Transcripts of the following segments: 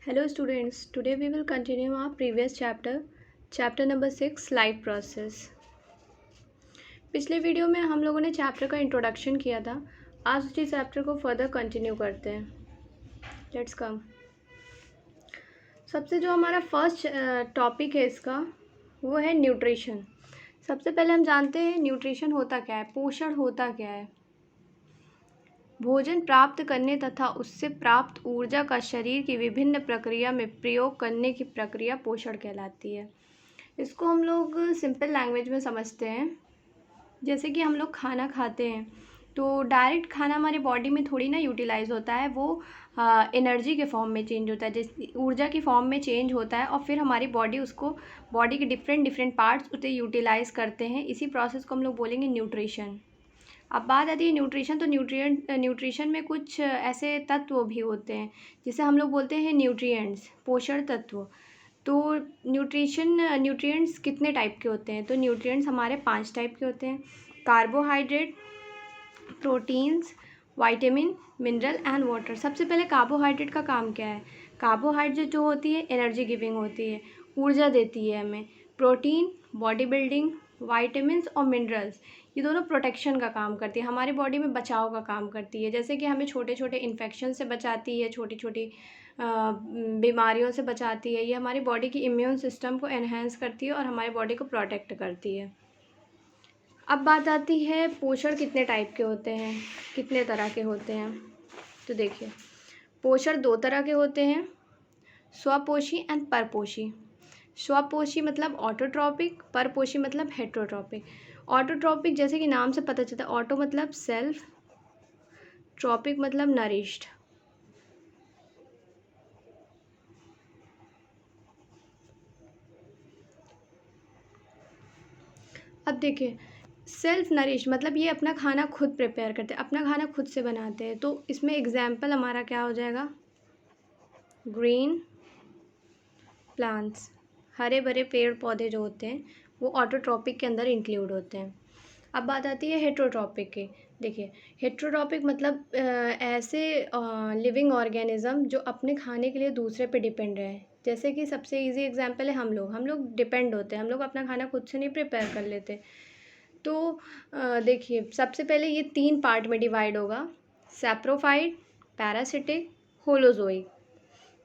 Hello students, today we will continue our previous chapter number 6 life process। पिछले video में हम लोगों ने चैप्टर का इंट्रोडक्शन किया था। आज उसी चैप्टर को फर्दर कंटिन्यू करते हैं। Let's come. सबसे जो हमारा फर्स्ट टॉपिक है इसका वो है न्यूट्रिशन। सबसे पहले हम जानते हैं न्यूट्रिशन होता क्या है, पोषण होता क्या है। भोजन प्राप्त करने तथा उससे प्राप्त ऊर्जा का शरीर की विभिन्न प्रक्रिया में प्रयोग करने की प्रक्रिया पोषण कहलाती है। इसको हम लोग सिंपल लैंग्वेज में समझते हैं। जैसे कि हम लोग खाना खाते हैं तो डायरेक्ट खाना हमारी बॉडी में थोड़ी ना यूटिलाइज होता है, वो एनर्जी के फॉर्म में चेंज होता है, जैसे ऊर्जा की फॉर्म में चेंज होता है और फिर हमारी बॉडी के डिफरेंट पार्ट्स उसे यूटिलाइज करते हैं। इसी प्रोसेस को हम लोग बोलेंगे न्यूट्रिशन। अब बात आती है न्यूट्रिशन, तो न्यूट्रिशन में कुछ ऐसे तत्व भी होते हैं जिसे हम लोग बोलते हैं न्यूट्रिएंट्स, पोषण तत्व। तो न्यूट्रिएंट्स कितने टाइप के होते हैं? तो न्यूट्रिएंट्स हमारे 5 टाइप के होते हैं: carbohydrate, proteins, vitamin, mineral and water. सबसे पहले कार्बोहाइड्रेट का काम क्या है? कार्बोहाइड्रेट जो होती है एनर्जी गिविंग होती है, ऊर्जा देती है हमें। प्रोटीन बॉडी बिल्डिंग, विटामिन्स और मिनरल्स ये दोनों प्रोटेक्शन का काम करती है, हमारी बॉडी में बचाव का काम करती है। जैसे कि हमें छोटे छोटे इन्फेक्शन से बचाती है, छोटी छोटी बीमारियों से बचाती है। ये हमारी बॉडी की इम्यून सिस्टम को एनहेंस करती है और हमारी बॉडी को प्रोटेक्ट करती है। अब बात आती है पोषण कितने टाइप के होते हैं, कितने तरह के होते हैं। तो देखिए, पोषण 2 तरह के होते हैं: स्वपोषी एंड परपोषी। स्वपोषी मतलब ऑटोट्रॉपिक, परपोषी मतलब हेटरोट्रॉपिक। ऑटोट्रॉपिक जैसे कि नाम से पता चलता है, ऑटो मतलब सेल्फ, ट्रॉपिक मतलब नरिश्ड। अब देखिए, सेल्फ नरिश मतलब ये अपना खाना खुद प्रिपेयर करते हैं, अपना खाना खुद से बनाते हैं। तो इसमें एग्जाम्पल हमारा क्या हो जाएगा? ग्रीन प्लांट्स, हरे भरे पेड़ पौधे जो होते हैं वो ऑटोट्रॉपिक के अंदर इंक्लूड होते हैं। अब बात आती है हेटरोट्रॉपिक की। देखिए, हेटरोट्रॉपिक मतलब ऐसे लिविंग ऑर्गेनिज्म जो अपने खाने के लिए दूसरे पे डिपेंड रहे। जैसे कि सबसे इजी एग्जांपल है हम लोग डिपेंड होते हैं, हम लोग अपना खाना खुद से नहीं प्रिपेयर कर लेते। तो देखिए, सबसे पहले ये 3 पार्ट में डिवाइड होगा: सैप्रोफाइट, पैरासिटिक, होलोजोइक।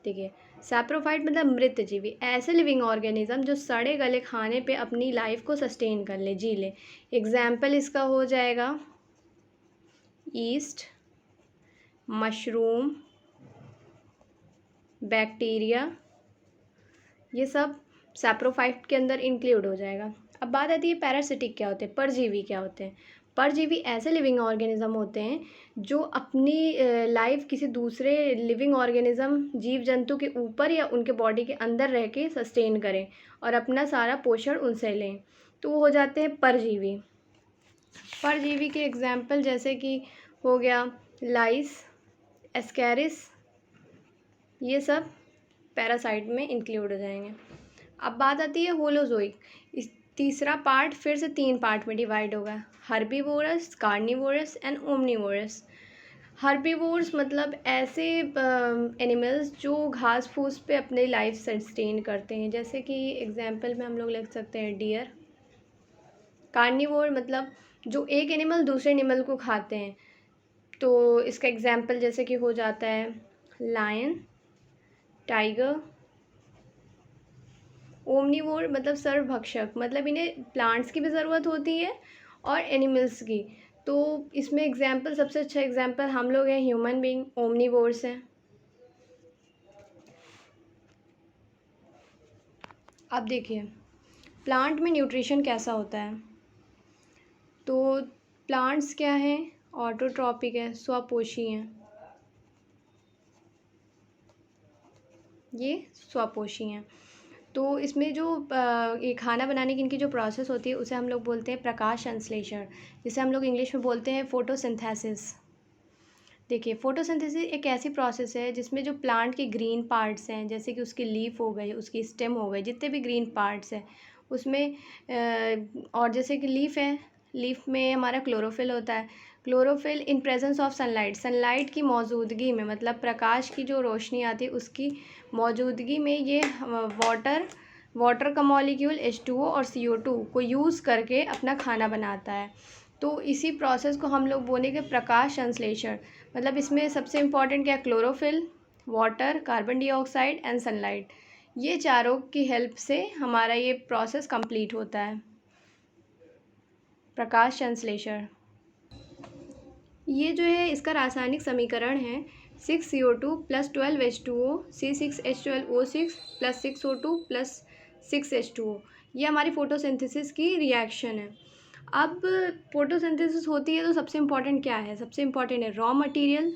देखिए, सैप्रोफाइट मतलब मृतजीवी, ऐसे लिविंग ऑर्गेनिज्म जो सड़े गले खाने पे अपनी लाइफ को सस्टेन कर ले, जी ले। एग्जाम्पल इसका हो जाएगा ईस्ट, मशरूम, बैक्टीरिया, ये सब सैप्रोफाइट के अंदर इंक्लूड हो जाएगा। अब बात आती है पैरासिटिक क्या होते हैं, परजीवी क्या होते हैं। परजीवी ऐसे लिविंग ऑर्गेनिज्म होते हैं जो अपनी लाइफ किसी दूसरे लिविंग ऑर्गेनिज्म, जीव जंतु के ऊपर या उनके बॉडी के अंदर रह के सस्टेन करें और अपना सारा पोषण उनसे लें, तो वो हो जाते हैं परजीवी। परजीवी के एग्जाम्पल जैसे कि हो गया लाइस, एस्कैरिस, ये सब पैरासाइट में इंक्लूड हो जाएंगे। अब बात आती है होलोजोइक। इस तीसरा पार्ट फिर से 3 पार्ट में डिवाइड होगा: herbivorous, carnivorous and omnivorous. Herbivores मतलब ऐसे एनिमल्स जो घास फूस पे अपनी लाइफ सस्टेन करते हैं, जैसे कि एग्जाम्पल में हम लोग लिख सकते हैं डियर। कार्निवोर मतलब जो एक एनिमल दूसरे एनिमल को खाते हैं, तो इसका एग्जाम्पल जैसे कि हो जाता है लायन, टाइगर। ओमनीवोर मतलब सर्वभक्षक, मतलब इन्हें प्लांट्स की भी ज़रूरत होती है और एनिमल्स की। तो इसमें एग्जाम्पल, सबसे अच्छा एग्जाम्पल हम लोग हैं, ह्यूमन बीइंग ओमनीवोर्स हैं। अब देखिए, प्लांट में न्यूट्रिशन कैसा होता है। तो प्लांट्स क्या हैं? ऑटोट्रॉपिक है, स्वपोषी हैं, ये स्वपोषी हैं। तो इसमें जो ये खाना बनाने की इनकी जो प्रोसेस होती है उसे हम लोग बोलते हैं प्रकाश संश्लेषण, जिसे हम लोग इंग्लिश में बोलते हैं फोटोसिंथेसिस। देखिए, फोटोसिंथेसिस एक ऐसी प्रोसेस है जिसमें जो प्लांट के ग्रीन पार्ट्स हैं, जैसे कि उसकी लीफ हो गई, उसकी स्टेम हो गई, जितने भी ग्रीन पार्ट्स हैं उसमें और जैसे कि लीफ है, लीफ में हमारा क्लोरोफिल होता है, chlorophyll in presence of sunlight, sunlight की मौजूदगी में, मतलब प्रकाश की जो रोशनी आती है उसकी मौजूदगी में ये वाटर का मॉलिक्यूल H2O और CO2 को यूज़ करके अपना खाना बनाता है। तो इसी प्रोसेस को हम लोग बोलेंगे प्रकाश संश्लेषण। मतलब इसमें सबसे इम्पॉर्टेंट क्या है, chlorophyll, water, carbon dioxide and sunlight, ये चारों की हेल्प से हमारा ये प्रोसेस कंप्लीट होता है, प्रकाश संश्लेषण। ये जो है इसका रासायनिक समीकरण है 6CO2 + 12H2O C6H12O6 + 6O2 + 6H2O। ये हमारी फोटोसिंथेसिस की रिएक्शन है। अब फोटोसिंथेसिस होती है तो सबसे इम्पॉर्टेंट क्या है, सबसे इम्पॉर्टेंट है रॉ मटेरियल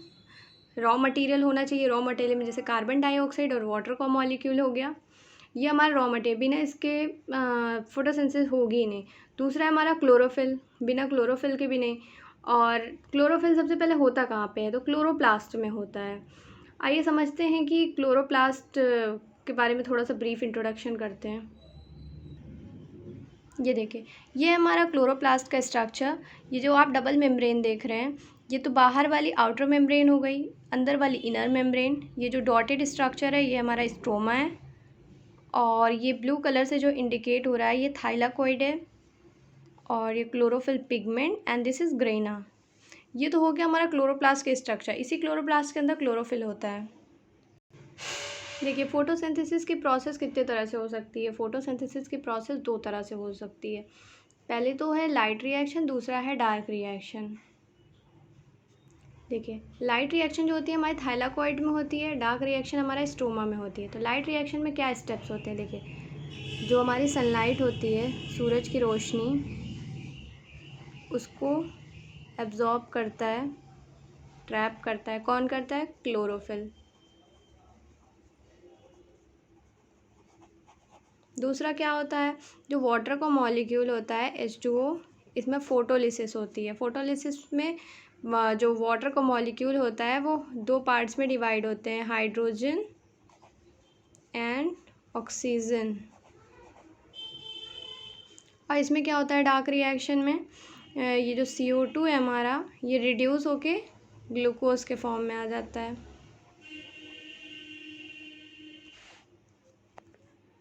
होना चाहिए। रॉ मटेरियल में जैसे कार्बन डाइऑक्साइड और वाटर का मॉलिक्यूल हो गया, ये हमारा रॉ मटेरियल, बिना इसके फोटोसिंथेसिस होगी ही नहीं। दूसरा है हमारा क्लोरोफिल, बिना क्लोरोफिल के भी नहीं। और क्लोरोफिल सबसे पहले होता कहाँ पे है, तो क्लोरोप्लास्ट में होता है। आइए समझते हैं कि क्लोरोप्लास्ट के बारे में थोड़ा सा ब्रीफ इंट्रोडक्शन करते हैं। ये देखिए, ये हमारा क्लोरोप्लास्ट का स्ट्रक्चर। ये जो आप डबल मेम्ब्रेन देख रहे हैं, ये तो बाहर वाली आउटर मेम्ब्रेन हो गई, अंदर वाली इनर मेम्ब्रेन। ये जो डॉटेड स्ट्रक्चर है ये हमारा स्ट्रोमा है, और ये ब्लू कलर से जो इंडिकेट हो रहा है ये थाइलाकोइड है, और ये chlorophyll pigment and this is grana. ये तो हो गया हमारा क्लोरोप्लास्ट के स्ट्रक्चर। इसी क्लोरोप्लास्ट के अंदर क्लोरोफिल होता है। देखिए, फोटोसिंथेसिस की प्रोसेस कितने तरह से हो सकती है। फोटोसिंथेसिस की प्रोसेस दो तरह से हो सकती है। पहले तो है लाइट रिएक्शन, दूसरा है डार्क रिएक्शन। देखिए, लाइट रिएक्शन जो होती है हमारे थाइलाकोइड में होती है, डार्क रिएक्शन हमारा स्ट्रोमा में होती है। तो लाइट रिएक्शन में क्या स्टेप्स होते हैं, देखिए, जो हमारी सनलाइट होती है, सूरज की रोशनी, उसको एब्जॉर्ब करता है, ट्रैप करता है। कौन करता है, क्लोरोफिल। दूसरा क्या होता है, जो वाटर का मॉलिक्यूल होता है H2O, इसमें फोटोलिसिस होती है। फोटोलिसिस में जो वाटर का मॉलिक्यूल होता है वो दो पार्ट्स में डिवाइड होते हैं, हाइड्रोजन एंड ऑक्सीजन। और इसमें क्या होता है डार्क रिएक्शन में, ये जो CO2 है हमारा, ये रिड्यूस होके ग्लूकोज के फॉर्म में आ जाता है।